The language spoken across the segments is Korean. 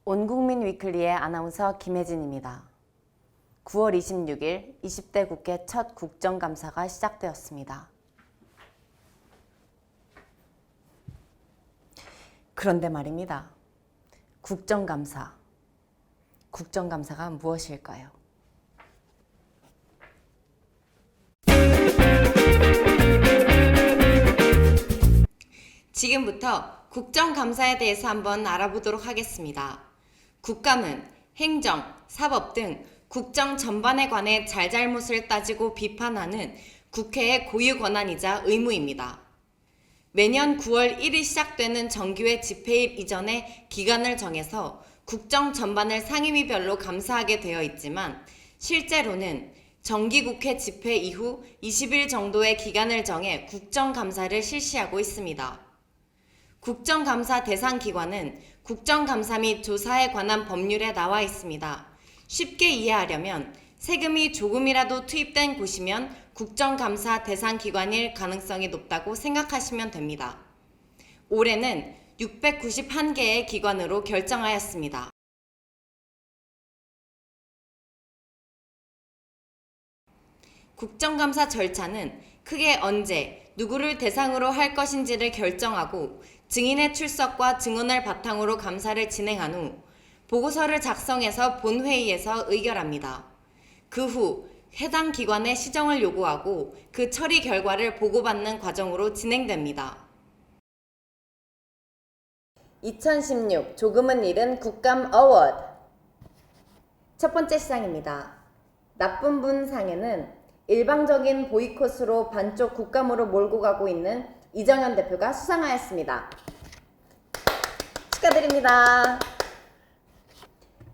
온국민 위클리의 아나운서 김혜진입니다. 9월 26일 20대 국회 첫 국정감사가 시작되었습니다. 그런데 말입니다. 국정감사가 무엇일까요? 지금부터 국정감사에 대해서 한번 알아보도록 하겠습니다. 국감은 행정, 사법 등 국정 전반에 관해 잘잘못을 따지고 비판하는 국회의 고유 권한이자 의무입니다. 매년 9월 1일 시작되는 정기회 집회일 이전에 기간을 정해서 국정 전반을 상임위별로 감사하게 되어 있지만 실제로는 정기국회 집회 이후 20일 정도의 기간을 정해 국정감사를 실시하고 있습니다. 국정감사 대상 기관은 국정감사 및 조사에 관한 법률에 나와 있습니다. 쉽게 이해하려면 세금이 조금이라도 투입된 곳이면 국정감사 대상 기관일 가능성이 높다고 생각하시면 됩니다. 올해는 691개의 기관으로 결정하였습니다. 국정감사 절차는 크게 언제, 누구를 대상으로 할 것인지를 결정하고 증인의 출석과 증언을 바탕으로 감사를 진행한 후 보고서를 작성해서 본회의에서 의결합니다. 그 후 해당 기관에 시정을 요구하고 그 처리 결과를 보고받는 과정으로 진행됩니다. 2016 조금은 잃은 국감 어워드. 첫 번째 시상입니다. 나쁜 분 상에는 일방적인 보이콧으로 반쪽 국감으로 몰고 가고 있는 이정현 대표가 수상하였습니다. 축하드립니다.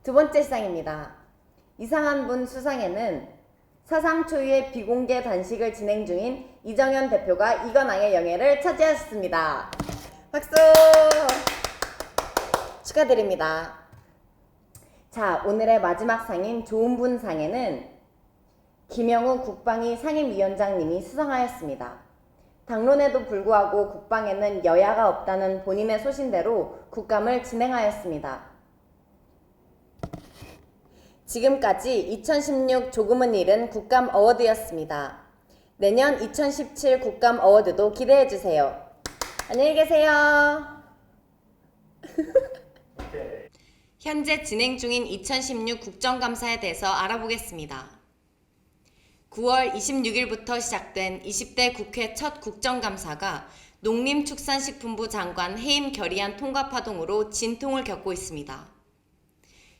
두 번째 시상입니다. 이상한 분 수상에는 사상 초유의 비공개 단식을 진행 중인 이정현 대표가 이관왕의 영예를 차지하셨습니다. 박수! 축하드립니다. 자, 오늘의 마지막 상인 좋은 분 상에는 김영우 국방위 상임위원장님이 수상하였습니다. 당론에도 불구하고 국방에는 여야가 없다는 본인의 소신대로 국감을 진행하였습니다. 지금까지 2016 조금은 잃은 국감 어워드였습니다. 내년 2017 국감 어워드도 기대해주세요. 안녕히 계세요. 현재 진행 중인 2016 국정감사에 대해서 알아보겠습니다. 9월 26일부터 시작된 20대 국회 첫 국정감사가 농림축산식품부 장관 해임 결의안 통과 파동으로 진통을 겪고 있습니다.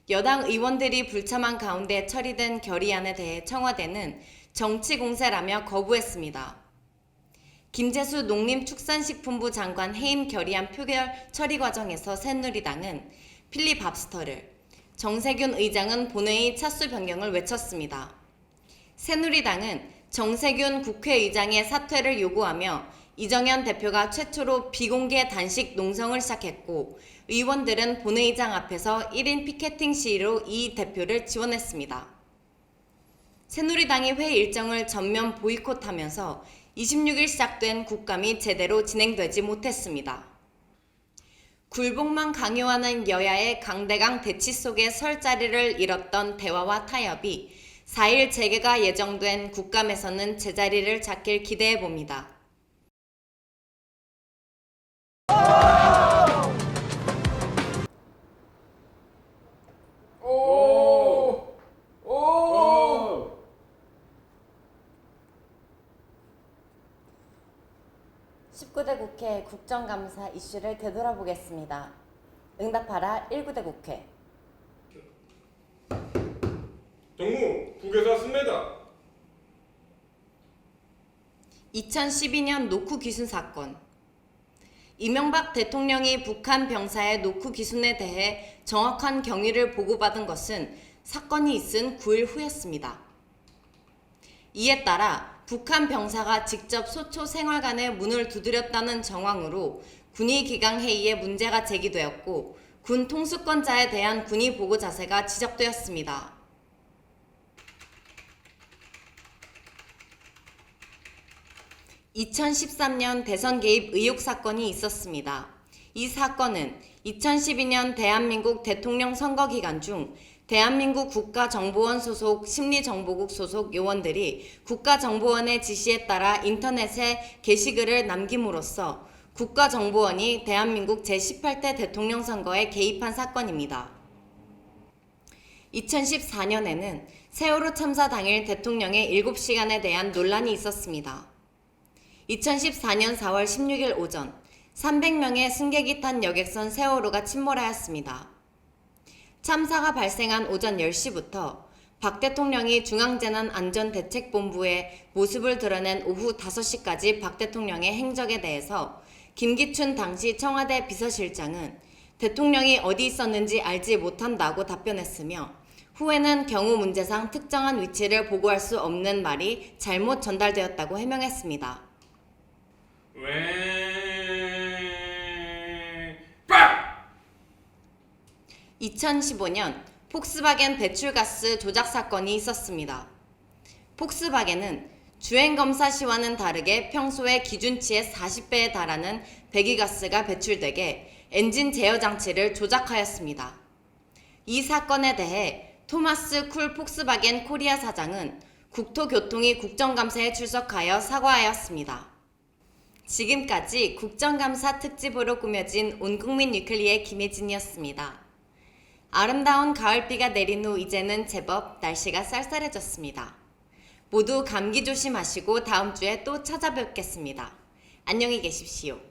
여당 의원들이 불참한 가운데 처리된 결의안에 대해 청와대는 정치 공세라며 거부했습니다. 김재수 농림축산식품부 장관 해임 결의안 표결 처리 과정에서 새누리당은 필리밥스터를, 정세균 의장은 본회의 차수 변경을 외쳤습니다. 새누리당은 정세균 국회의장의 사퇴를 요구하며 이정현 대표가 최초로 비공개 단식 농성을 시작했고 의원들은 본회의장 앞에서 1인 피켓팅 시위로 이 대표를 지원했습니다. 새누리당이 회 일정을 전면 보이콧하면서 26일 시작된 국감이 제대로 진행되지 못했습니다. 굴복만 강요하는 여야의 강대강 대치 속에 설 자리를 잃었던 대화와 타협이 4일 재개가 예정된 국감에서는 제자리를 잡길 기대해봅니다. (19대) 국회 국정감사 이슈를 되돌아보겠습니다. 응답하라 19대 국회. 동무 국에서 왔습니다. 2012년 노크 귀순 사건. 이명박 대통령이 북한 병사의 노크 귀순에 대해 정확한 경위를 보고받은 것은 사건이 있은 9일 후였습니다. 이에 따라 북한 병사가 직접 소초 생활관에 문을 두드렸다는 정황으로 군의기강회의에 문제가 제기되었고 군 통수권자에 대한 군의 보고 자세가 지적되었습니다. 2013년 대선 개입 의혹 사건이 있었습니다. 이 사건은 2012년 대한민국 대통령 선거 기간 중 대한민국 국가정보원 소속 심리정보국 소속 요원들이 국가정보원의 지시에 따라 인터넷에 게시글을 남김으로써 국가정보원이 대한민국 제18대 대통령 선거에 개입한 사건입니다. 2014년에는 세월호 참사 당일 대통령의 7시간에 대한 논란이 있었습니다. 2014년 4월 16일 오전 300명의 승객이 탄 여객선 세월호가 침몰하였습니다. 참사가 발생한 오전 10시부터 박 대통령이 중앙재난안전대책본부에 모습을 드러낸 오후 5시까지 박 대통령의 행적에 대해서 김기춘 당시 청와대 비서실장은 대통령이 어디 있었는지 알지 못한다고 답변했으며 후에는 경우 문제상 특정한 위치를 보고할 수 없는 말이 잘못 전달되었다고 해명했습니다. 빡! 2015년 폭스바겐 배출가스 조작 사건이 있었습니다. 폭스바겐은 주행검사 시와는 다르게 평소의 기준치의 40배에 달하는 배기가스가 배출되게 엔진 제어 장치를 조작하였습니다. 이 사건에 대해 토마스 쿨 폭스바겐 코리아 사장은 국토교통위 국정감사에 출석하여 사과하였습니다. 지금까지 국정감사 특집으로 꾸며진 온국민 위클리의 김혜진이었습니다. 아름다운 가을비가 내린 후 이제는 제법 날씨가 쌀쌀해졌습니다. 모두 감기 조심하시고 다음 주에 또 찾아뵙겠습니다. 안녕히 계십시오.